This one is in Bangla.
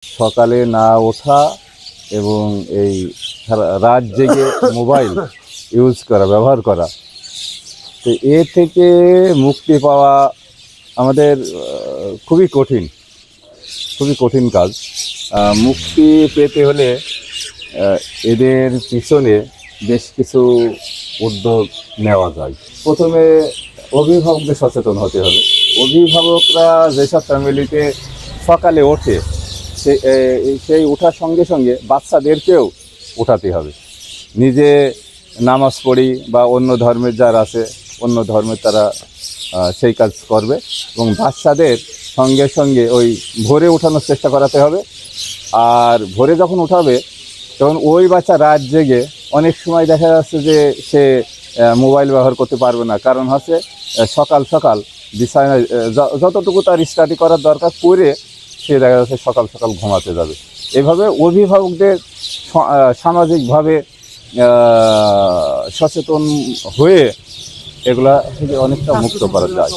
সকালে না ওঠা এবং এই রাত জেগে মোবাইল ইউজ করা, ব্যবহার করা, তো এ থেকে মুক্তি পাওয়া আমাদের খুবই কঠিন কাজ। মুক্তি পেতে হলে এদের পিছনে বেশ কিছু উদ্যোগ নেওয়া যায়। প্রথমে অভিভাবকদের সচেতন হতে হবে। অভিভাবকরা যেসব ফ্যামিলিতে সকালে ওঠে সেই ওঠার সঙ্গে সঙ্গে বাচ্চাদেরকেও উঠাতে হবে। নিজে নামাজ পড়ি বা অন্য ধর্মের যারা আছে অন্য ধর্মের তারা সেই কাজ করবে এবং বাচ্চাদের সঙ্গে সঙ্গে ওই ভোরে ওঠানোর চেষ্টা করাতে হবে। আর ভোরে যখন উঠাবে তখন ওই বাচ্চা রাত জেগে অনেক সময় দেখা যাচ্ছে যে সে মোবাইল ব্যবহার করতে পারবে না, কারণ হচ্ছে সকাল সকাল বিছানায় যতটুকু তার স্টাডি করার দরকার করে সে দেখা যাচ্ছে সকাল সকাল ঘুমাতে যাবে। এভাবে অভিভাবকদের সামাজিকভাবে সচেতন হয়ে এগুলা থেকে অনেকটা মুক্ত করা যায়।